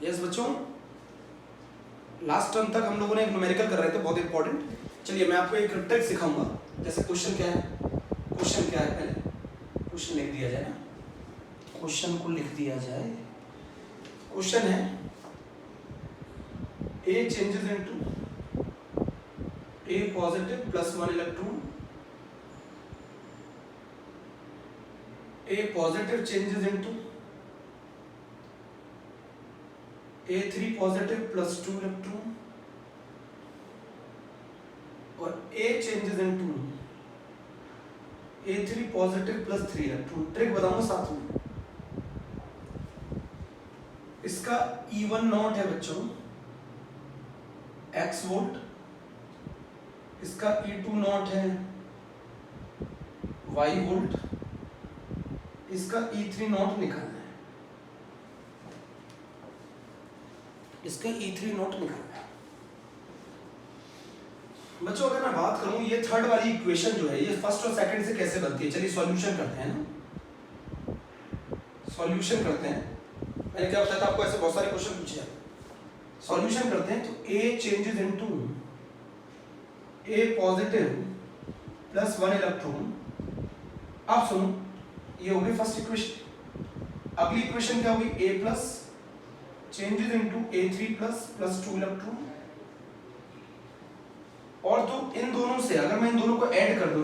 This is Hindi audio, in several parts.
यस बच्चों, लास्ट टर्म तक हम लोगों ने एक न्यूमेरिकल कर रहे थे, बहुत इंपॉर्टेंट। चलिए मैं आपको एक ट्रिक सिखाऊंगा। जैसे क्वेश्चन क्या है, पहले क्वेश्चन लिख दिया जाए ना, क्वेश्चन को लिख दिया जाए। क्वेश्चन है A changes into A positive plus 1 electron, A positive changes into A3 positive plus 2 electron, और A changes into A3 positive plus 3 electron। Trick बताऊंगा साथ में। इसका E1 नॉट है बच्चों x वोल्ट, इसका E2 नॉट है y वोल्ट, इसका E3 नॉट निकालना है, इसका E3 नॉट निकालना है। बच्चों अगर मैं बात करूं ये थर्ड वाली इक्वेशन जो है ये फर्स्ट और सेकंड से कैसे बनती है, चलिए सॉल्यूशन करते हैं ना, सॉल्यूशन करते हैं। मैंने क्या बताया था आपको, ऐसे बहुत सारे क्वेश्चन पूछे हैं, सॉल्यूशन करते हैं। तो A changes into A positive plus 1 electron. अब सुनो, ये हो गई फर्स्ट इक्वेशन। अगली इक्वेशन क्या होगी, A plus changes into A3 plus 2 electron. और तो इन दोनों से अगर मैं इन दोनों को ऐड कर दूं,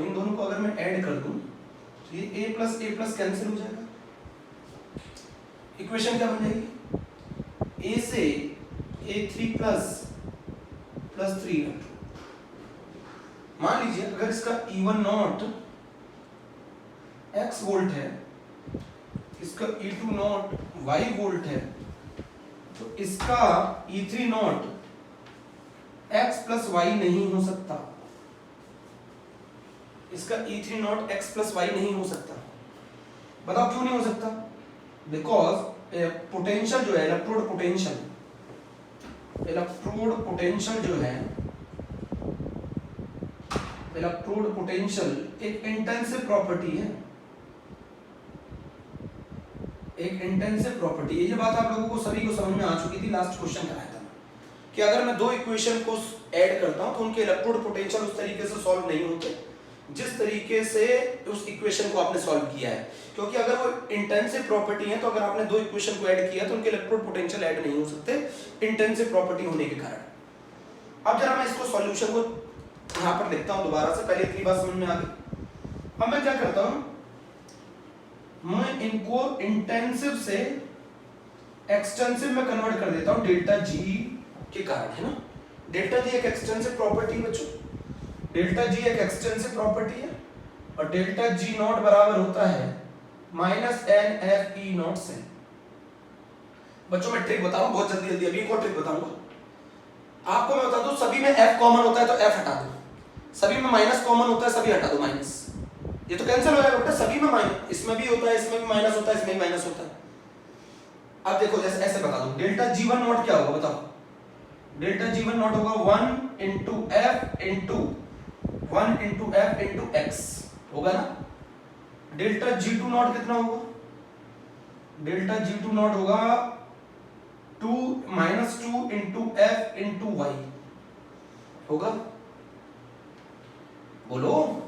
तो ये A प्लस कैंसिल हो जाएगा। इक्वेशन क्या बन जाएगी, A से A3 प्लस 3 इलेक्ट्रॉन। मान लीजिए अगर इसका E1 नॉट x वोल्ट है, इसका E2 नॉट y वोल्ट है, तो इसका E3 not x plus y नहीं हो सकता, इसका E3 not x plus y नहीं हो सकता। बताओ क्यों नहीं हो सकता? बिकॉज पोटेंशियल जो है, इलेक्ट्रोड पोटेंशियल एक इंटेंसिव प्रॉपर्टी है, ये बात आप लोगों को सभी को समझ में आ चुकी थी, लास्ट क्वेश्चन कराया था कि अगर मैं दो इक्वेशन को ऐड करता हूं तो उनके इलेक्ट्रोड पोटेंशियल उस तरीके से सॉल्व नहीं होते जिस तरीके से उस इक्वेशन को आपने सॉल्व किया है। क्योंकि अगर वो इंटेंसिव प्रॉपर्टी है तो अगर आपने दो इक्वेशन को ऐड किया तो उनके इलेक्ट्रोड पोटेंशियल ऐड नहीं हो सकते इंटेंसिव प्रॉपर्टी होने के कारण। अब जरा मैं इसको सॉल्यूशन को यहां पर लिखता हूं दोबारा से, पहले इतनी बात समझ में आ गई। अब मैं क्या करता हूं, मैं इनको इंटेंसिव से एक्सटेंसिव में कन्वर्ट कर देता हूं डेल्टा जी के कारण, है ना। डेल्टा जी एक एक्सटेंसिव प्रॉपर्टी बच्चों, डेल्टा जी एक एक्सटेंसिव प्रॉपर्टी है और डेल्टा जी नॉट बराबर होता है -n f e नॉट से। बच्चों मैं ट्रिक बताऊं बहुत जल्दी, अभी एक और ट्रिक बताऊंगा आपको। मैं बता दूं सभी में f कॉमन होता है तो f हटा दो, सभी में माइनस कॉमन होता है सभी हटा दो माइनस, ये तो कैंसिल हो जाएगा बेटा। सभी में माइनस, इसमें भी होता है, इसमें भी माइनस होता है, इसमें भी माइनस होता है। अब देखो जैसे ऐसे बता दूं, डेल्टा जी1 नॉट क्या होगा बताओ, डेल्टा जी1 नॉट होगा 1 इंटू f इंटू x होगा ना। डेल्टा जी2 नॉट कितना होगा, डेल्टा जी2 नॉट होगा 2 इंटू f इंटू y होगा। बोलो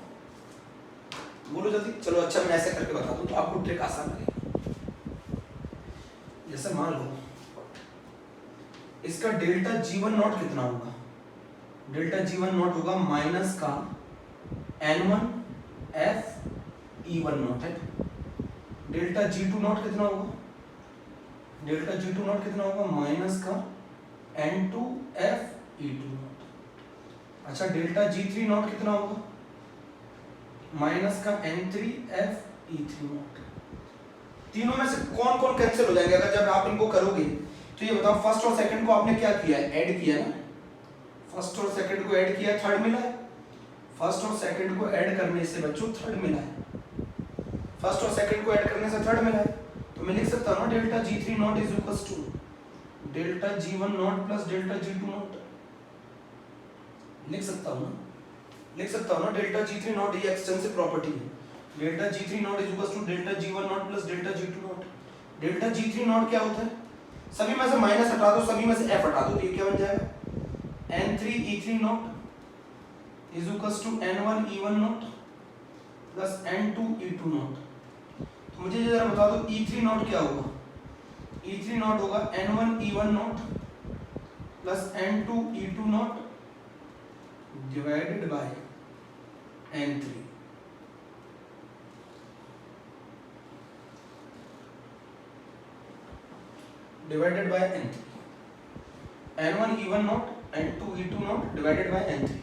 जल्दी, चलो अच्छा मैं ऐसे करके बता दूं तो आपको ट्रिक आसान लगेगी। जैसे मान लो इसका डेल्टा जी1 नॉट कितना होगा, डेल्टा जी1 नॉट होगा माइनस का n1 f e1 नॉट है। डेल्टा जी2 नॉट कितना होगा, डेल्टा जी2 नॉट कितना होगा माइनस का n2 f e2 नॉट। अच्छा डेल्टा जी3 नॉट कितना होगा, माइनस का n3 f e3 नॉट। तीनों में से कौन कौन कैंसिल हो जाएंगे अगर जब आप इनको करोगे तो ये बताओ, फर्स्ट और सेकंड को आपने क्या किया है, ऐड किया ना, फर्स्ट और सेकंड को ऐड किया, थर्ड मिला है। फर्स्ट और सेकंड को ऐड करने से बच्चों थर्ड मिला है, फर्स्ट और सेकंड को ऐड करने से थर्ड मिला है। तो मैं लिख सकता हूं ना डेल्टा जी3 nought is equals to delta जी1 नॉट प्लस डेल्टा जी2 नॉट, लिख सकता हूं ना डेल्टा जी3 नॉट ये एक्सटेंसिव प्रॉपर्टी है, डेल्टा जी3 nought is equals to delta जी1 नॉट प्लस डेल्टा जी2 नॉट। डेल्टा जी3 नॉट क्या होता है, सभी में से माइनस हटा दो, सभी में से F हटा दो, तो ये क्या बन जाएगा N3E3 not is equals to N1E1 not plus N2E2 not. तो मुझे जरा बता दो E3 नॉट क्या होगा। E3 नॉट होगा N1E1 not plus N2E2 not divided by N3। Divided by N3, N1E1 not N2E2 not divided by N3,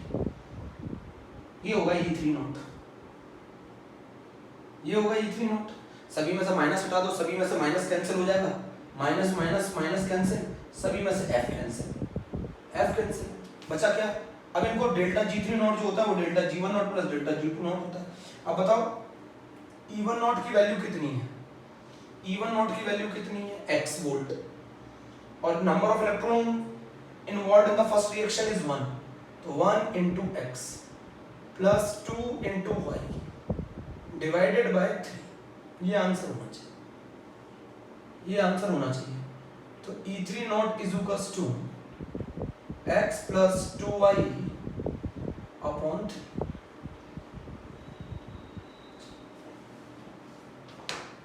ये होगा E3 नॉट, ये होगा E3 नॉट। सभी में से माइनस हटा दो, सभी में से माइनस कैंसिल हो जाएगा, माइनस माइनस माइनस कैंसिल, सभी में से F कैंसिल, F कैंसिल, बचा क्या। अब इनको डेल्टा G3 नॉट जो होता है वो delta G1 not plus delta G2 not होता है। अब बताओ E1 नॉट की वैल्यू कितनी है, E1 नॉट की वैल्यू कितनी है x वोल्ट, और number of electron involved in the first reaction is 1, तो 1 into x plus 2 into y divided by 3, ये आंसर होना चाहिए, ये आंसर होना चाहिए। तो E3 not is equals to x प्लस 2y अपॉन 3।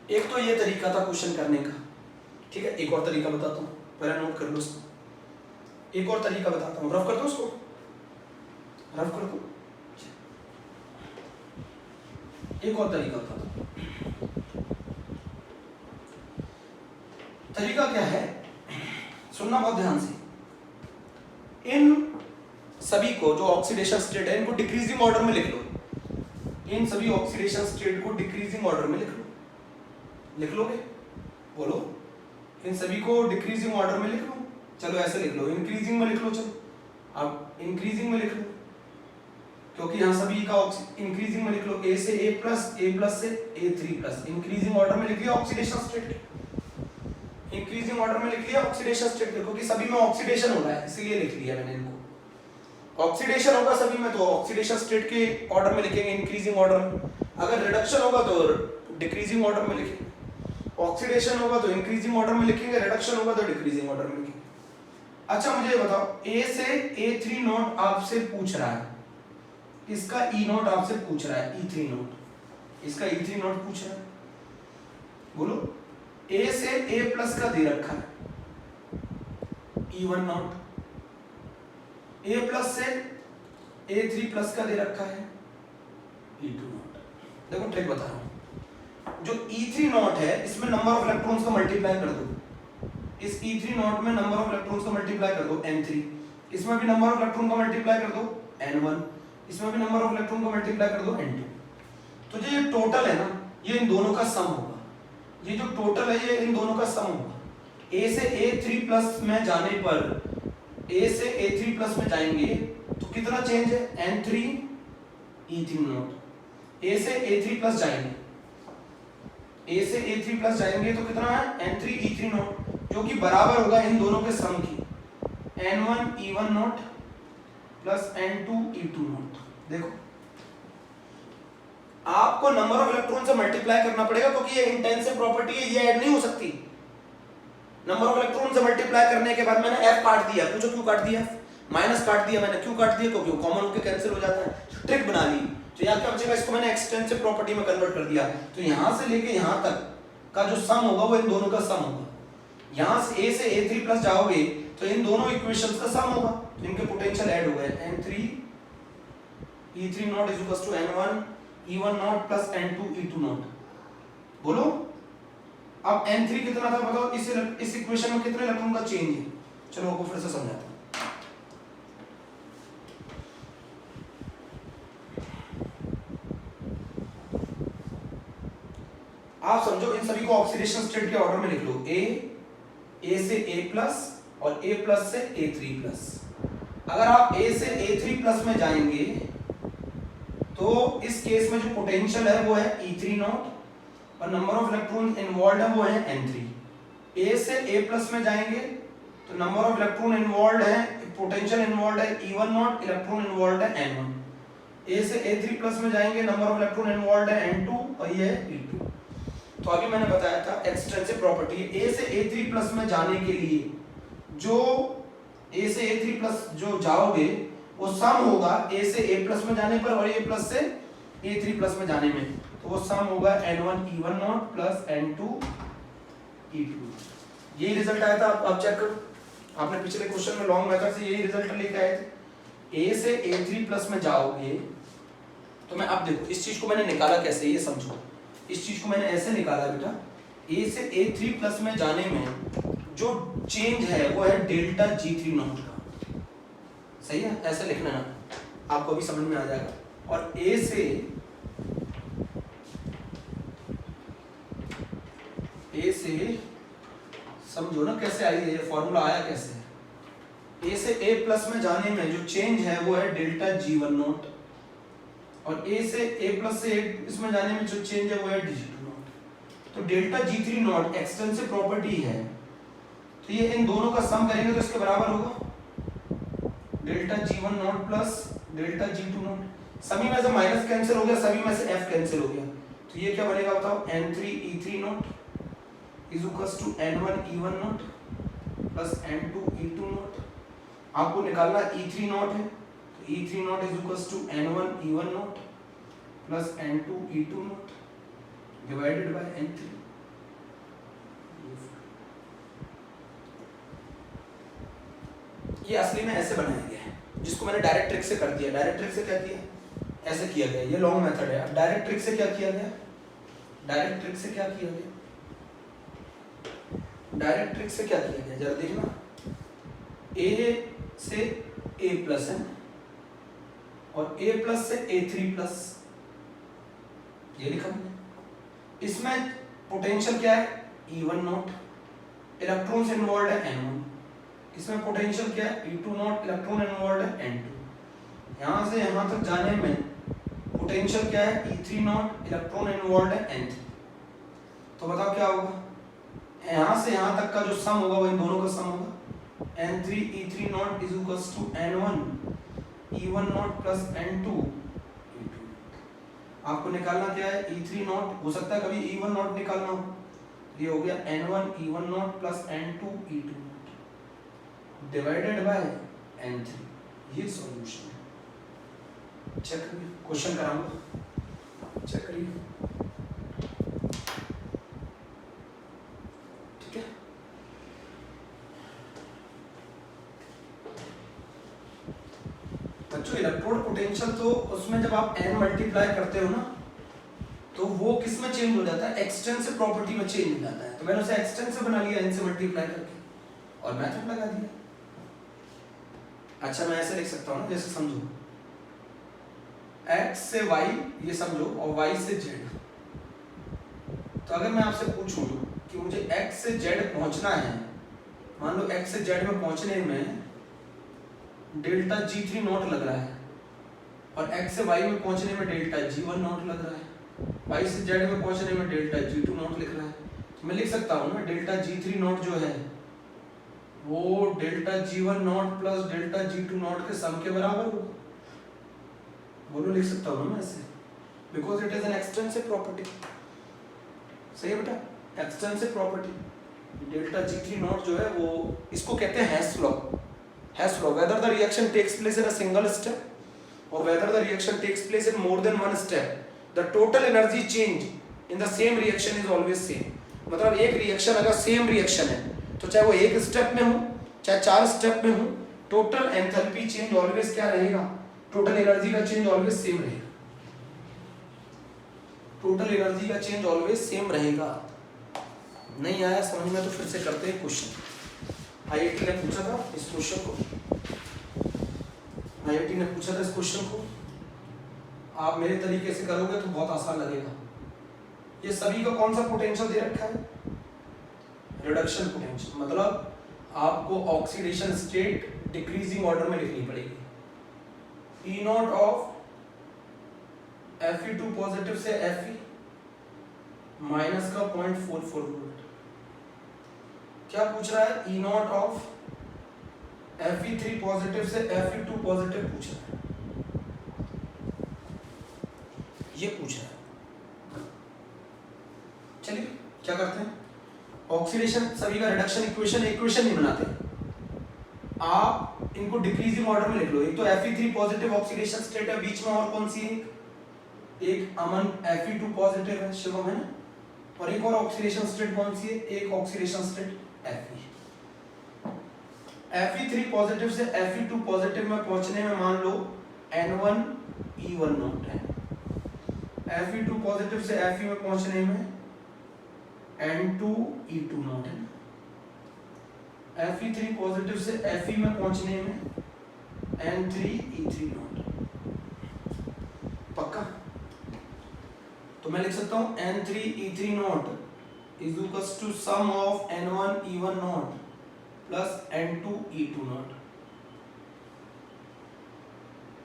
एक तो ये तरीका था क्वेश्चन करने का, ठीक है। एक और तरीका बताता हूँ, पहले नोट कर लो इसको। एक और तरीका बताता हूँ, रफ कर दो उसको, रफ कर दो। एक और तरीका बताता हूँ। तरीका क्या है, सुनना बहुत ध्यान से। इन सभी को जो ऑक्सीडेशन स्टेट है इनको डिक्रीजिंग ऑर्डर में लिख लो। इन सभी ऑक्सीडेशन स्टेट को डिक्रीजिंग ऑर्डर में लिख लो। लिख लोगे, बोलो। इन सभी को डिक्रीजिंग ऑर्डर में लिख लो। चलो ऐसे लिख लो, इंक्रीजिंग में लिख लो। चलो अब इंक्रीजिंग में लिख लो, क्योंकि यहाँ सभी का इंक्रीजिंग में लिख लो। ए से A प्लस, A प्लस से A3 प्लस, इंक्रीजिंग ऑर्डर में लिख लिया ऑक्सीडेशन स्टेट। इंक्रीजिंग ऑर्डर में लिख लिया ऑक्सीडेशन स्टेट, क्योंकि सभी में ऑक्सीडेशन हो रहा है इसलिए लिख लिया मैंने इनको। ऑक्सीडेशन होगा सभी में तो ऑक्सीडेशन स्टेट के ऑर्डर में लिखेंगे, इंक्रीजिंग ऑर्डर में। अगर रिडक्शन होगा तो डिक्रीजिंग ऑर्डर में लिखेंगे। ऑक्सीडेशन होगा तो इंक्रीजिंग ऑर्डर में लिखेंगे, रिडक्शन होगा तो डिक्रीजिंग ऑर्डर में लिखेंगे। अच्छा मुझे बताओ, A से A3 नोट आपसे पूछ रहा है, इसका E नोट आपसे पूछ रहा है, E3 नोट, इसका E3 नोट पूछ रहा है। बोलो, A से A प्लस का दे रखा है E1 नोट, A प्लस से A3 प्लस का दे रखा है E2 नोट। देखो ट्रिक बता रहा हूं, जो E3 नॉट है इसमें नंबर ऑफ इलेक्ट्रॉन्स का मल्टीप्लाई कर दो। इस E3 नॉट में नंबर ऑफ इलेक्ट्रॉन्स का मल्टीप्लाई कर दो N3, इसमें भी नंबर ऑफ इलेक्ट्रॉन का मल्टीप्लाई कर दो N1, इसमें भी नंबर ऑफ इलेक्ट्रॉन का मल्टीप्लाई कर दो N2। तो जो ये टोटल है ना, ये इन दोनों का सम होगा। ये जो टोटल है ये इन दोनों का सम होगा। A से A3 प्लस में जाने पर, A से A3 प्लस में जाएंगे तो कितना चेंज है, N3 E3 नॉट। A से A3 प्लस जाएंगे, A से A3 प्लस जाएंगे तो कितना है N3 E3 नॉट, जो कि बराबर होगा इन दोनों के सम की, N1 E1 not plus N2 E2 not. देखो आपको नंबर ऑफ इलेक्ट्रॉन से मल्टीप्लाई करना पड़ेगा, क्योंकि ये इंटेंसिव प्रॉपर्टी है, ये ऐड नहीं हो सकती। नंबर ऑफ इलेक्ट्रॉन से मल्टीप्लाई करने के बाद मैंने F काट दिया, पूछो क्यों काट दिया, माइनस काट दिया मैंने, क्यों काट दिया, क्योंकि कॉमन होकर कैंसिल हो जाता है। ट्रिक बना ली, तो यहाँ क्या बचेगा, इसको मैंने एक्सटेंसिव प्रॉपर्टी में कन्वर्ट कर दिया। तो यहाँ से लेके यहाँ तक का जो सम होगा वो इन दोनों का सम होगा। यहाँ से A से A3 प्लस जाओगे तो इन दोनों इक्वेशंस का सम होगा, तो इनके पोटेंशियल ऐड हो गए। N3 E3 not is equals to N1 E1 not plus N2 E2 not. बोलो अब N3 कितना था बताओ, इस इक्वेशन में कितने इलेक्ट्रॉन का चेंज है। चलो आपको फिर से समझाता हूं। आप समझो, इन सभी को ऑक्सीडेशन स्टेट के ऑर्डर में लिख लो। A से A प्लस और A प्लस से A3 प्लस। अगर आप A से A3 प्लस में जाएंगे तो इस केस में जो पोटेंशियल है वो है E3 नॉट और नंबर ऑफ इलेक्ट्रॉन इन्वॉल्वड है वो है N3। A से A प्लस में जाएंगे तो नंबर ऑफ इलेक्ट्रॉन इन्वॉल्वड है, पोटेंशियल इन्वॉल्वड है E1 नॉट, इलेक्ट्रॉन इन्वॉल्वड है N1। A से A3 प्लस में जाएंगे, नंबर ऑफ इलेक्ट्रॉन इन्वॉल्वड है N2 और ये है E2। तो अभी मैंने बताया था एक्सटेंसिव प्रॉपर्टी ए से A3 प्लस में जाने के लिए जो A से A3 प्लस जो जाओगे वो सम होगा A से A प्लस में जाने पर और A प्लस से A3 प्लस में जाने में, तो वो सम होगा N1 E1 not plus N2 E2। यही रिजल्ट आया था। आप चेक करो, आपने पिछले क्वेश्चन में लॉन्ग मेथड से यही रिजल्ट लेके आए थे। A से A3 प्लस में जाओगे तो मैं अब देखो इस चीज को मैंने निकाला कैसे, ये समझो। इस चीज को मैंने ऐसे निकाला बेटा, A से A3 प्लस में जाने में जो चेंज है वो है डेल्टा G3 नॉट का, सही है? ऐसे लिखना है, आपको अभी समझ में आ जाएगा। और A से समझो ना कैसे आई है, ये फॉर्मूला आया कैसे है। A से A प्लस में जाने में जो चेंज है वो है डेल्टा G1 नॉट, और A से A प्लस से इसमें जाने में जो चेंज है वो है G2 नॉट। तो delta G3 not extensive property है, तो ये इन दोनों का सम करेंगे तो इसके बराबर होगा delta G1 not plus delta G2 not. सभी में से माइनस कैंसिल हो गया, सभी में से F कैंसिल हो गया, तो ये क्या बनेगा बताओ, N3 E3 not is equals to N1 E1 not plus N2 E2 not. आपको निकालना E3 नॉट है, तो E3 not is equals to N1 E1 not plus N2 E2 not divided by N3। ये असली में ऐसे बनाया गया है, जिसको मैंने डायरेक्ट ट्रिक से कर दिया। डायरेक्ट ट्रिक से क्या किया, ऐसे किया गया, ये लॉन्ग मेथड है। अब डायरेक्ट ट्रिक से क्या किया गया, डायरेक्ट ट्रिक से क्या किया गया, डायरेक्ट ट्रिक से क्या किया गया जरा देखना। A से A प्लस है और A प्लस से A3 प्लस, ये लिखा हमने। इसमें पोटेंशियल क्या है, E1 नॉट, इलेक्ट्रॉन से इन्वॉल्व है N1। इसमें पोटेंशियल क्या है, E2 नॉट, इलेक्ट्रॉन इन्वॉल्व है N2। यहां से यहां तक जाने में पोटेंशियल क्या है, E3 नॉट, इलेक्ट्रॉन इन्वॉल्व है N3। तो बताओ क्या होगा, यहां से यहां तक का जो सम होगा वो इन दोनों का सम होगा, N3 E3 not is equals to N1 E1 not plus N2 E2। आपको निकालना क्या है, E3 नॉट, हो सकता है कभी E1 नॉट निकालना हो, ये हो गया N1 E1 not plus N2 E2 not divided by N3। ये सॉल्यूशन है। चेक करिए, क्वेश्चन कराऊंगा, चेक करिए, ठीक है। बच्चों इलेक्ट्रोड पोटेंशियल तो उसमें जब आप n मल्टीप्लाई करते हो ना तो वो किस में चेंज हो जाता है, एक्सटेंसिव प्रॉपर्टी में चेंज हो जाता है। तो मैंने उसे एक्सटेंसिव बना लिया n से मल्टीप्लाई करके और मेथड लगा दिया। अच्छा मैं ऐसे लिख सकता हूँ ना, जैसे समझो x से y ये समझो और y से z। तो अगर मैं आपसे पूछूं कि मुझे x से z पहुंचना है, मान लो x से z में पहुंचने में डेल्टा G3 नॉट लग रहा है और x से y में पहुंचने में डेल्टा G1 नॉट लग रहा है, y से z में पहुंचने में डेल्टा G2 नॉट लिख रहा है। तो मैं लिख सकता हूँ ना डेल्टा G3 नॉट जो है वो delta G1 not plus delta G2 not के सम के बराबर होगा। बोलो लिख सकता हूँ ना मैं ऐसे, because it is an extensive property. सही है बेटा, extensive property delta G3 not जो है वो, इसको कहते हैं Hess law. Hess law, whether the reaction takes place in a single step or whether the reaction takes place in more than one step, the total energy change in the same reaction is always same। मतलब एक रिएक्शन अगर सेम रिएक्शन है तो चाहे वो एक स्टेप में हो चाहे 4 स्टेप में हो, टोटल एंथैल्पी चेंज ऑलवेज क्या रहेगा, टोटल एनर्जी का चेंज ऑलवेज सेम रहेगा। टोटल एनर्जी का चेंज ऑलवेज सेम रहेगा। नहीं आया समझ में तो फिर से करते हैं क्वेश्चन। आईआईटी ने पूछा था इस क्वेश्चन को, आईआईटी ने पूछा था इस क्वेश्चन को, आप मेरे तरीके से करोगे तो बहुत आसान लगेगा। ये सभी का कौन सा पोटेंशियल दे रखा है, रिडक्शन पोटेंशियल। मतलब आपको ऑक्सीडेशन स्टेट डिक्रीजिंग ऑर्डर में लिखनी पड़ेगी। E not of Fe2 positive से Fe माइनस का 0.44 वोल्ट। क्या पूछ रहा है, E not of Fe3 positive से Fe2 पॉजिटिव पूछ रहा है, ये पूछ रहा है। चलिए क्या करते हैं, ऑक्सीडेशन सभी का रिडक्शन इक्वेशन नहीं बनाते, आप इनको डिक्रीजिंग ऑर्डर में लिख लो। एक तो Fe3 पॉजिटिव ऑक्सीडेशन स्टेट है, बीच में और कौन सी है, एक अमन Fe2 पॉजिटिव है, शिवम है ना, और एक और ऑक्सीडेशन स्टेट कौन सी है, एक oxidation state Fe। Fe3 positive से Fe2 पॉजिटिव में पहुंचने में मान लो N1E1 नॉट है, Fe2 पॉजिटिव से Fe में पहुंचने में N2E2 नॉट है, Fe3 पॉजिटिव से Fe में पहुंचने में N3E3 नॉट। पक्का? तो मैं लिख सकता हूं N3E3 not is equals to sum of N1E1 not plus N2E2 not.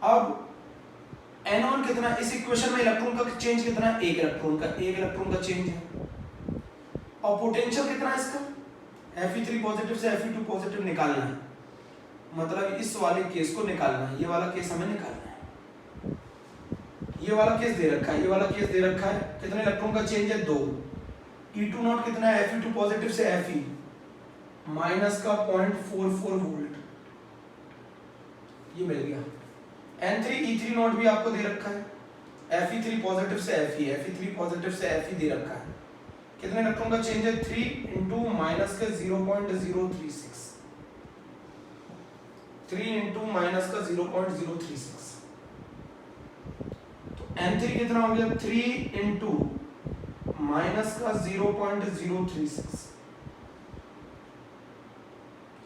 अब N1 कितना, इस इक्वेशन में इलेक्ट्रॉन का चेंज कितना है, एक इलेक्ट्रॉन का चेंज है, और पोटेंशियल कितना है इसका, Fe3 पॉजिटिव से Fe2 पॉजिटिव निकालना है, मतलब इस वाले केस को निकालना है, ये वाला केस हमें निकालना है। ये वाला केस दे रखा है, ये वाला केस दे रखा है, कितने इलेक्ट्रॉन का चेंज है, 2। E2 नॉट कितना है, Fe2 पॉजिटिव से Fe माइनस का 0.44 वोल्ट, ये मिल गया। N3E3 नॉट भी आपको दे रखा है, Fe3 पॉजिटिव से Fe पॉजिटिव से Fe दे रखा है, कितने इलेक्ट्रॉन का चेंज है, 3 इंटू माइनस का 0.036, 3 इंटू माइनस का 0.036, तो N3 कितना हो गया, 3 इंटू माइनस का 0.036,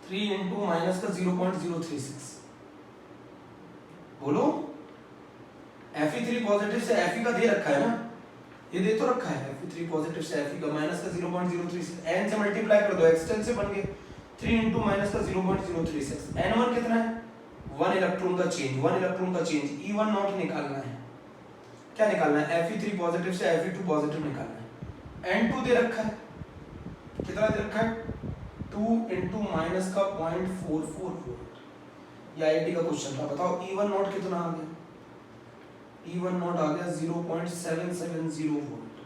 3 इंटू माइनस का 0.036, बोलो। Fe3 पॉजिटिव से Fe का दे रखा है ना, ये दे तो रखा है, Fe3 पॉजिटिव से Fe का माइनस का 0.036, n से मल्टीप्लाई कर दो, x10 से बन गए 3 इंटू माइनस का 0.036। N1 कितना है, 1 इलेक्ट्रॉन का चेंज, E1 नॉट निकालना है, क्या निकालना है, Fe3 पॉजिटिव से Fe2 पॉजिटिव निकालना है। N2 दे रखा है, कितना दे रखा है, 2 इंटू माइनस का 0.44 वोल्ट, ये आईआईटी का क्वेश्चन था। बताओ E1 नॉट कितना आ गया, E1 नॉट आ गया 0.770 वोल्ट।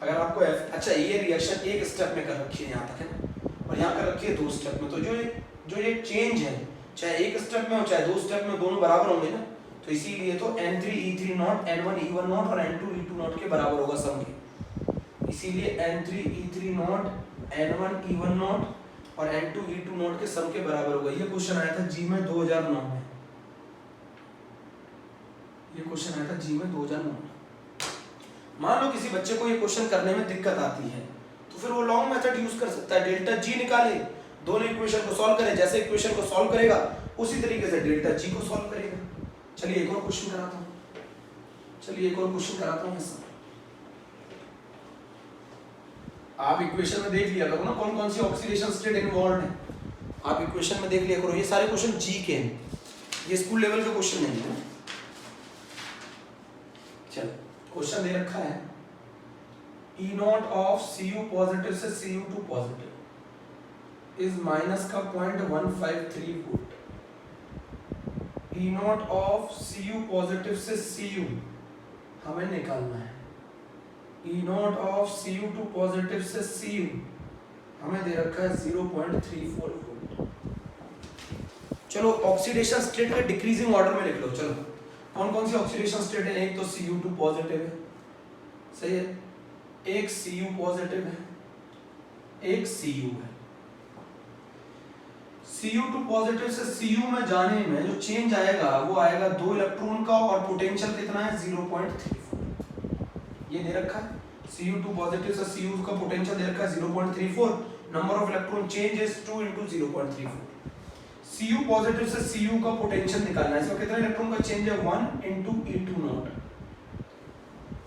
अगर आपको अच्छा ये रिएक्शन एक स्टेप में कर रखी है यहाँ तक है ना, और यहाँ कर रखी है 2 स्टेप में, तो जो ये चेंज है चाहे एक स्टेप में हो चाहे 2 स्टेप में, दोनों बराबर होंगे ना, तो इसीलिए तो N3E3 नॉट N1E1 नॉट और N2E2 नॉट के बराबर होगा सम के, इसीलिए N3E3 नॉट N1E1 नॉट और N2E2 नॉट के सम के बराबर होगा। ये क्वेश्चन आया था जी में 2009 में, ये क्वेश्चन आया था जी में 2009 में। मान लो किसी बच्चे को ये क्वेश्चन करने में दिक्कत आती है, तो फिर वो लॉन्ग मेथड यूज कर सकता है, डेल्टा जी निकाले, दोनों इक्वेशन को सॉल्व करे, जैसे इक्वेशन को सॉल्व करेगा उसी तरीके से डेल्टा जी को सॉल्व करेगा। चलिए एक और क्वेश्चन कराता हूँ, आप इक्वेशन में देख लिया करो ना कौन कौन सी ऑक्सीडेशन स्टेट इन्वॉल्व है, आप इक्वेशन में देख लिया करो, ये सारे क्वेश्चन जी के हैं, ये स्कूल लेवल के क्वेश्चन नहीं है। चलो क्वेश्चन दे रखा है, E not of Cu positive से Cu2 पॉजिटिव इज माइनस का 0.153 volt, E not of Cu positive से Cu हमें निकालना है, E not of Cu2 positive से Cu हमें दे रखा है 0.34 वोल्ट। चलो ऑक्सीडेशन स्टेट के डिक्रीजिंग ऑर्डर में लिख लो। चलो कौन कौन सी ऑक्सीडेशन स्टेट है, एक तो Cu2 पॉजिटिव है, सही है, एक Cu पॉजिटिव है, एक Cu है। Cu2 पॉजिटिव से Cu में जाने में जो चेंज आएगा वो आएगा 2 इलेक्ट्रॉन का, और पोटेंशियल कितना है 0.34, ये दे रखा है। Cu2 पॉजिटिव से Cu का पोटेंशियल दे रखा है 0.34, number of electron change is 2 into 0.34। Cu positive से Cu का पोटेंशियल निकालना है, इसमें कितना इलेक्ट्रॉन का चेंज है 1 into E2 नॉट,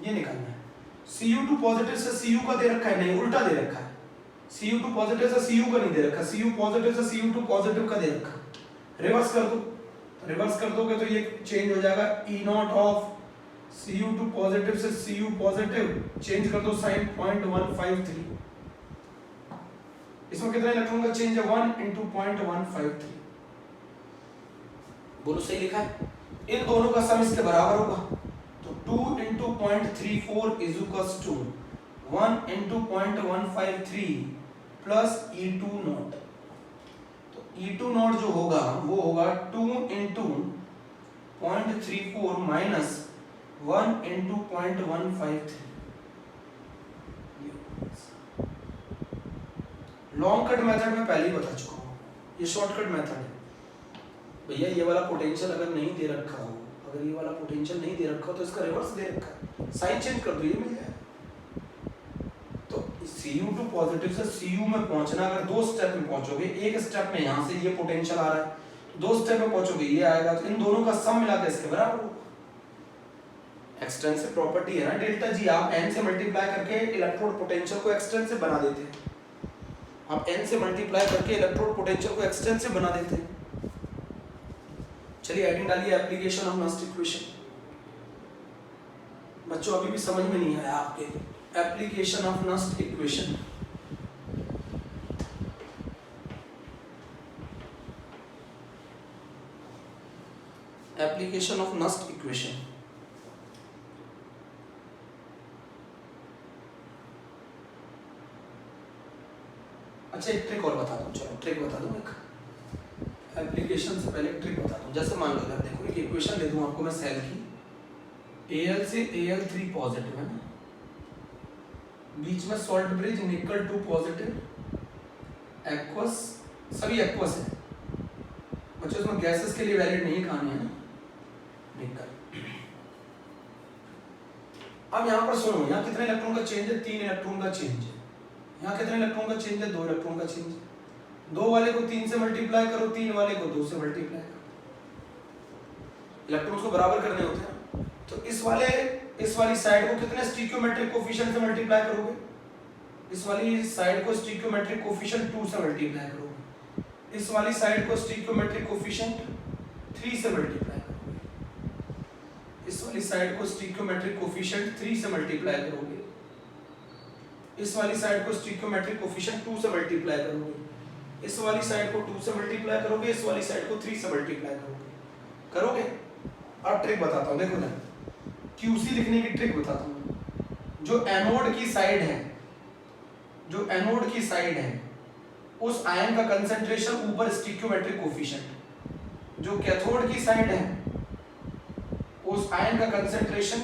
ये निकालना है। Cu2 पॉजिटिव से Cu का दे रखा है, नहीं उल्टा दे रखा है, Cu2 पॉजिटिव से Cu का नहीं दे रखा, Cu पॉजिटिव से Cu2 पॉजिटिव का दे रखा, रिवर्स कर दो, रिवर्स कर दोगे तो ये चेंज हो जाएगा, E not of Cu2 positive से Cu पॉजिटिव चेंज कर दो साइन 0.153, इसमें कितना इलेक्ट्रॉन का चेंज है 1 into 0.153, बोलो सही लिखा है। इन दोनों का सम इसके बराबर होगा, तो 2 into 0.34 is equals to 1 into 0.153 plus E2 not. तो E2 नॉट जो होगा वो होगा 2 into 0.34 minus 1 into 0.153। Long cut method में पहले ही बता चुका हूँ, ये शॉर्टकट मेथड है भैया। ये वाला पोटेंशियल अगर नहीं दे रखा हो, अगर ये वाला पोटेंशियल नहीं दे रखा हो तो इसका रिवर्स दे रखा है, साइन चेंज कर दो, ये मिल जाएगा। तो Cu2 पॉजिटिव से Cu में पहुंचना, अगर दो स्टेप में पहुंचोगे, एक स्टेप में यहाँ से ये पोटेंशियल आ रहा है, दो स्टेप में पहुंचोगे ये आएगा, तो इन दोनों का सम मिला के इसके बराबर होगा। एक्सटेंसिव प्रॉपर्टी है ना डेल्टा जी, आप n से मल्टीप्लाई करके इलेक्ट्रोड पोटेंशियल को एक्सटेंसिव बना देते हैं। आप n से मल्टीप्लाई करके इलेक्ट्रोड पोटेंशियल को एक्सटेंसिव बना देते हैं। चलिए हेडिंग डालिए एप्लीकेशन ऑफ नस्ट इक्वेशन। बच्चों अभी भी समझ में नहीं आया आपके, application of Nernst equation. Application of Nernst equation. अच्छा एक ट्रिक और बता दूं, चलो ट्रिक बता दूं, एक एप्लीकेशन से पहले ट्रिक बता दूं। जैसे मान लो इधर देखो, एक इक्वेशन दे दूं आपको मैं सेल की, Al से Al3 पॉजिटिव है ना, बीच में सॉल्ट ब्रिज, निकल 2 पॉजिटिव, एक्वस, सभी एक्वस है बच्चों, इसमें गैसेस के लिए वैलिड नहीं कहानी है ना, निकल। अब यहाँ पर सुनो, यहाँ कितने इलेक्ट्रॉन का चेंज है? 3 इलेक्ट्रॉन का चेंज है। यहाँ कितने इलेक्ट्रॉन का चेंज है? 2 इलेक्ट्रॉन का चेंज है। 2 वाले को 3 से मल्टीप्लाई करो, 3 वाले को 2 से मल्टीप्लाई करो, इलेक्ट्रॉन्स को बराबर करने होते हैं। तो इस वाली साइड को कितने स्टिक्योमेट्रिक कोफिशिएंट से मल्टीप्लाई करोगे? इस वाली साइड को स्टिक्योमेट्रिक कोफिशिएंट 2 से मल्टीप्लाई करोगे, इस वाली साइड को स्टिक्योमेट्रिक कोफिशिएंट 3 से मल्टीप्लाई करोगे, इस वाली साइड को स्टिक्योमेट्रिक कोफिशिएंट 3 से मल्टीप्लाई करोगे, इस वाली साइड को स्टिक्योमेट्रिक कोफिशिएंट 2 से मल्टीप्लाई करोगे, इस वाली साइड को 2 से मल्टीप्लाई करोगे, इस वाली साइड को 3 से मल्टीप्लाई करोगे। अब ट्रिक बताता हूँ, देखो ना, QC लिखने की ट्रिक बताता हूँ। जो एनोड की साइड है, जो एनोड की साइड है, उस आयन का कंसंट्रेशन ऊपर स्टिक्योमेट्रिक कोफिशिएंट, जो कैथोड की साइड है, उस आयन का कंसंट्रेशन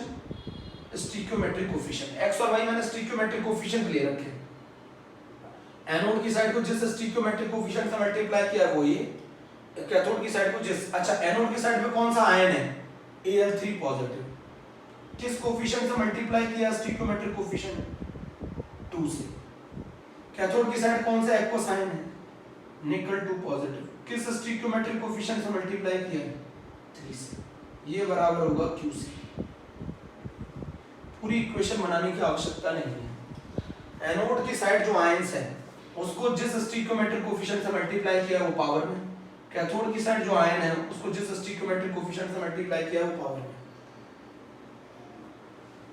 स्टिक्योमेट्रिक कोफिशिएंट। एक्स और वाई मैंने स्टिक्योमेट्रिक कोफिशिएंट ले रखे हैं। एनोड की साइड को जिस स्टिक्योमेट्रिक कोफिशिएंट से मल्टीप्लाई किया वो ये, कैथोड की साइड को जिस, अच्छा एनोड की साइड पे कौन सा आयन है? Al3 पॉजिटिव, किस कोफिशिएंट से मल्टीप्लाई किया स्टिक्योमेट्रिक कोफिशिएंट? 2 से। कैथोड की साइड कौन सा एक्वस आयन है? निकल 2 पॉजिटिव, किस स्टिक्योमेट्रिक कोफिशिएंट से मल्टीप्लाई किया? 3 से। ये बराबर होगा QC। पूरी इक्वेशन बनाने की आवश्यकता नहीं है। एनोड की साइड जो आयंस है उसको जिस स्टिक्योमेट्रिक कोफिशिएंट से मल्टीप्लाई किया वो पावर में, कैथोड की साइड जो आयन है उसको जिस स्टिक्योमेट्रिक कोफिशिएंट से मल्टीप्लाई किया वो पावर में।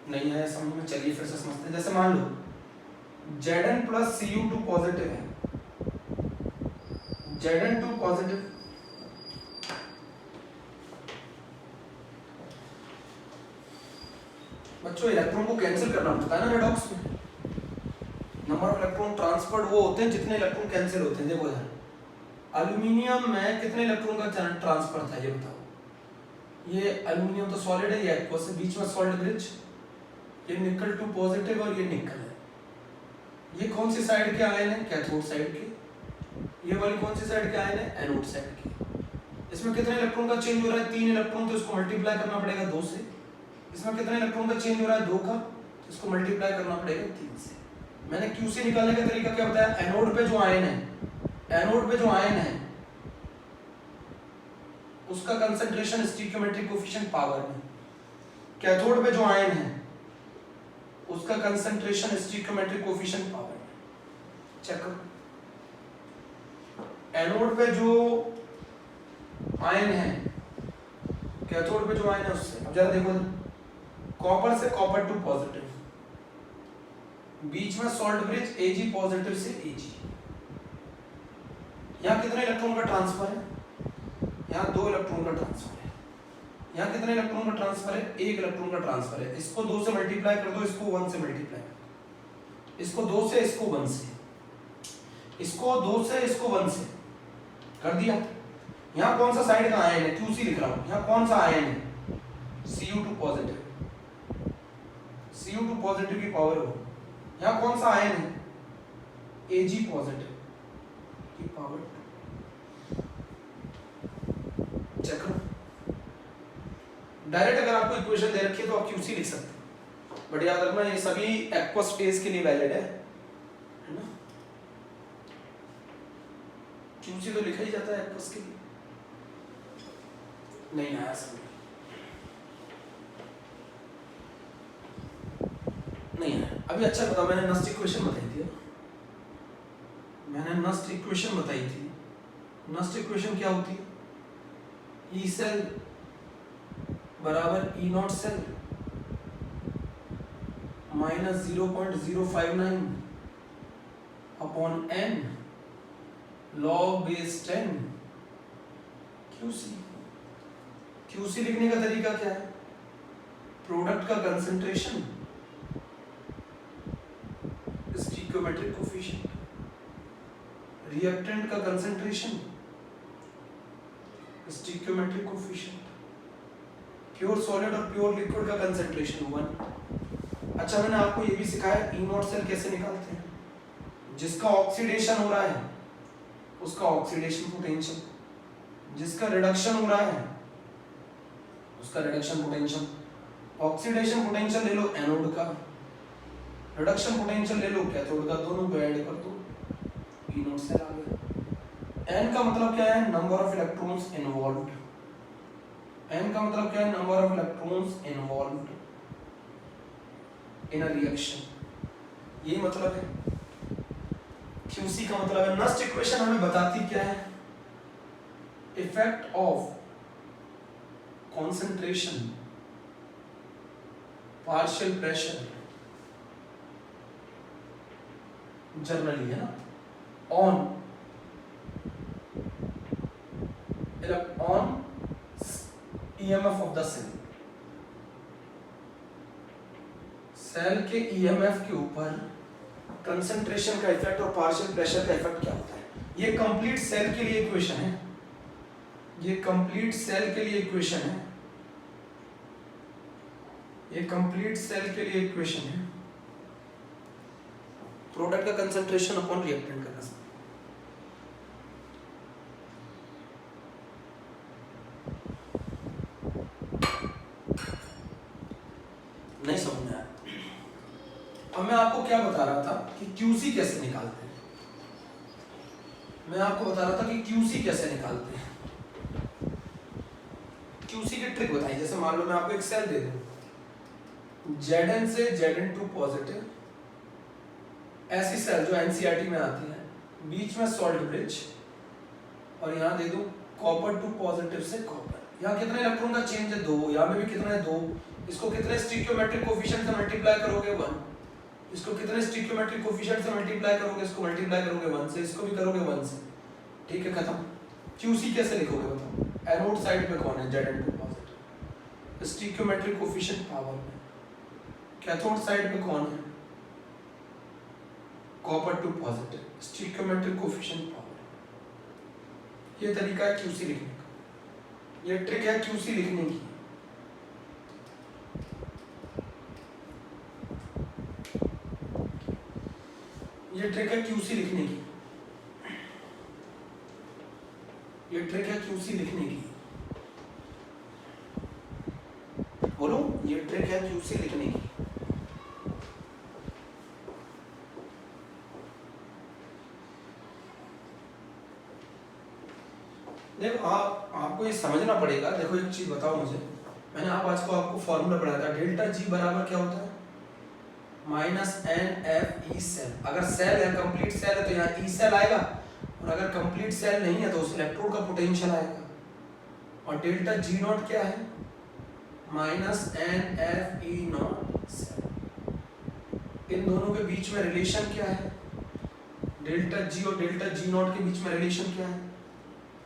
नहीं आया समझ में? चलिए फिर से समझते हैं। जैसे मान लो Zn प्लस Cu2 पॉजिटिव है, Zn2 पॉजिटिव, बच्चों इलेक्ट्रॉन को कैंसिल करना पड़ता है ना रेडॉक्स में। नंबर ऑफ इलेक्ट्रॉन ट्रांसफर्ड वो होते हैं जितने इलेक्ट्रॉन कैंसिल होते हैं। देखो यार, एल्यूमिनियम में कितने इलेक्ट्रॉन का ट्रांसफर था ये बताओ। ये एल्यूमिनियम तो सॉलिड है, ये एक्वस है, बीच में सॉल्ट ब्रिज, ये निकल 2 पॉजिटिव और ये निकल है। ये कौन सी साइड के आयन है? कैथोड साइड के। ये वाली कौन सी साइड के आयन है? एनोड साइड के। इसमें कितने इलेक्ट्रॉन का चेंज हो रहा है? 3 इलेक्ट्रॉन, तो इसको मल्टीप्लाई करना पड़ेगा 2 से। इसमें कितने इलेक्ट्रॉन का चेंज हो रहा है? 2 का, तो इसको मल्टीप्लाई करना पड़ेगा 3 से। मैंने QC निकालने का तरीका क्या बताया? एनोड पे जो आयन है, एनोड पे जो आयन है उसका कंसंट्रेशन स्टिक्योमेट्रिक कोफिशिएंट पावर में, कैथोड पे जो आयन है उसका कंसंट्रेशन स्टिक्योमेट्रिक कोफिशिएंट पावर में। चेक करो, एनोड पे जो आयन है, कैथोड पे जो आयन है उससे। अब जरा देखो, कॉपर से कॉपर 2 पॉजिटिव, बीच में सॉल्ट ब्रिज Ag पॉजिटिव से Ag। यहाँ कितने इलेक्ट्रॉन का ट्रांसफर है? यहाँ 2 इलेक्ट्रॉन का ट्रांसफर है। यहाँ कितने इलेक्ट्रॉन का ट्रांसफर है, एक इलेक्ट्रॉन का ट्रांसफर है। इसको 2 से मल्टीप्लाई कर दो, इसको 1 से मल्टीप्लाई, इसको 2 से, इसको 1 से, इसको 2 से, इसको 1 से कर दिया। यहाँ कौन सा साइड का आयन है, QC लिख रहा हूँ, यहाँ कौन सा आयन है, Cu2 पॉजिटिव, Cu2 पॉजिटिव की पावर हो। यहाँ कौन सा आयन है, Ag पॉजिटिव की पावर। चेक करो, डायरेक्ट अगर आपको इक्वेशन दे रखी है तो आप QC लिख सकते हैं, बट याद रखना ये सभी एक्वस फेज के लिए वैलिड है ना। QC तो लिखा ही जाता है एक्वस के लिए। नहीं आया समझ, नहीं आया अभी। अच्छा बताओ, मैंने नस्ट इक्वेशन बताई थी, मैंने नस्ट इक्वेशन बताई थी। नस्ट इक्वेशन क्या होती है, ई सेल बराबर E naught cell minus 0.059 upon n log base 10 QC। QC लिखने का तरीका क्या है, प्रोडक्ट का कंसंट्रेशन, स्टिकियोमेट्रिक कोफिशिएंट, रिएक्टेंट का कंसंट्रेशन, स्टिकियोमेट्रिक कोफिशिएंट, प्योर सॉलिड और प्योर लिक्विड का कंसंट्रेशन 1। अच्छा मैंने आपको ये भी सिखाया ई नॉट सेल कैसे निकालते हैं, जिसका ऑक्सीडेशन हो रहा है उसका ऑक्सीडेशन पोटेंशियल, जिसका रिडक्शन हो रहा है उसका रिडक्शन पोटेंशियल। ऑक्सीडेशन पोटेंशियल ले लो एनोड का, रिडक्शन पोटेंशियल ले लो कैथोड का, दोनों को ऐड कर दो, ई नॉट सेल आ गया। एन का मतलब क्या है, number of electrons involved. N का मतलब क्या है, number of electrons involved in a reaction, ये मतलब है। QC का मतलब है, नस्ट इक्वेशन हमें बताती क्या है, effect of concentration, partial pressure generally है ना, on EMF of the cell, cell के EMF के ऊपर कंसंट्रेशन का इफेक्ट और पार्शियल प्रेशर का इफेक्ट क्या होता है। ये कंप्लीट सेल के लिए इक्वेशन है, ये कंप्लीट सेल के लिए इक्वेशन है, ये कंप्लीट सेल के लिए इक्वेशन है। प्रोडक्ट का कंसंट्रेशन अपॉन रिएक्टेंट का कंसंट्रेशन। नहीं समझ में आया। अब मैं आपको क्या बता रहा था कि QC कैसे निकालते हैं, मैं आपको बता रहा था कि QC कैसे निकालते हैं। QC की ट्रिक बताई, जैसे मान लो मैं आपको एक सेल दे दूं, Zn से Zn2 पॉजिटिव, ऐसी सेल जो NCERT में आती है, बीच में सॉल्ट ब्रिज, और यहाँ दे दूं कॉपर 2 पॉजिटिव से कॉपर। यहाँ कितने इलेक्ट्रॉन का चेंज है, 2, यहाँ में भी कितना है 2। इसको कितने स्टिकियोमेट्रिक कोफिशिएंट से मल्टीप्लाई करोगे, 1। इसको कितने स्टिकियोमेट्रिक कोफिशिएंट से मल्टीप्लाई करोगे, इसको मल्टीप्लाई करोगे 1 से, इसको भी करोगे 1 से। ठीक है, खत्म। QC कैसे लिखोगे बताओ, एनोड साइड पे कौन है, Zn2 पॉजिटिव, स्टिकियोमेट्रिक कोफिशिएंट पावर में। कैथोड साइड पे कौन है, कॉपर 2 पॉजिटिव, स्टिकियोमेट्रिक कोफिशिएंट पावर। ये तरीका है QC लिखने का, ये ट्रिक है QC लिखने की। ये ट्रिक है QC लिखने की, ये ट्रिक है QC लिखने की। बोलो, ये ट्रिक है QC लिखने की। देखो आपको ये समझना पड़ेगा। देखो एक चीज बताओ मुझे, मैंने आज को आपको फॉर्मूला पढ़ाया था, डेल्टा G बराबर क्या होता है, -NFE सेल। अगर सेल है, कंप्लीट सेल है, तो यहाँ E सेल आएगा, और अगर कंप्लीट सेल नहीं है तो उस इलेक्ट्रोड का पोटेंशियल आएगा। और डेल्टा G नॉट क्या है, -NFE नॉट सेल। इन दोनों के बीच में रिलेशन क्या है, डेल्टा G और डेल्टा G नॉट के बीच में रिलेशन क्या है,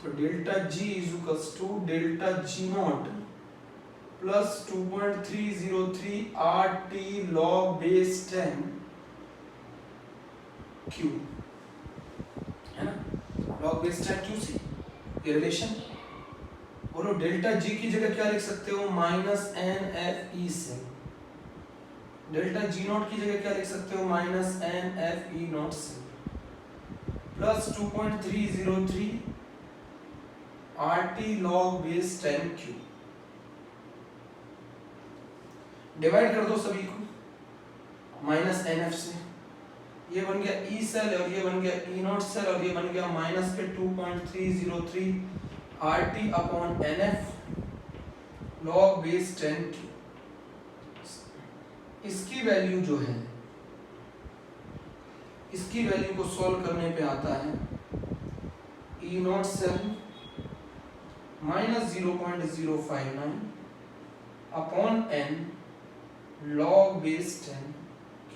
तो delta G is equals to delta G not plus 2.303 RT log base 10 Q, है ना, log base 10 Q से ये रिलेशन। बोलो डेल्टा जी की जगह क्या लिख सकते हो, माइनस एन एफ ई से। डेल्टा जी नॉट की जगह क्या लिख सकते हो, minus n F E naught से, plus 2.303 RT log base 10 Q। Divide कर दो सभी को माइनस एन एफ से, ये बन गया ई सेल और ये बन गया ई नॉट सेल और ये बन गया माइनस के 2.303 RT upon N F log base 10 Q। इसकी वैल्यू जो है, इसकी वैल्यू को सॉल्व करने पे आता है E naught cell minus 0.059 upon n log base 10 Q।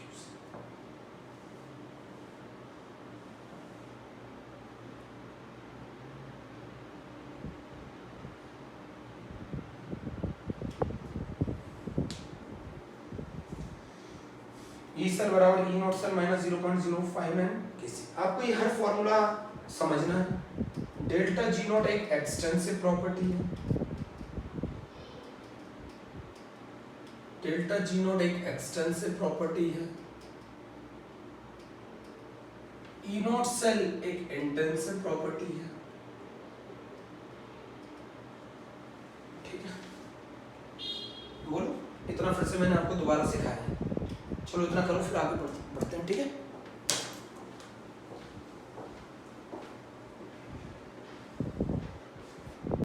E cell बराबर ई नॉट सेल माइनस 0.059 किसी। आपको ये हर फॉर्मूला समझना है। डेल्टा जी नॉट एक एक्सटेंसिव प्रॉपर्टी है, डेल्टा जी नॉट एक एक्सटेंसिव प्रॉपर्टी है, ई नॉट सेल एक इंटेंसिव प्रॉपर्टी है, ठीक है। बोलो, इतना फिर से मैंने आपको दोबारा सिखाया है, चलो इतना करो फिर आगे बढ़ते हैं, ठीक है।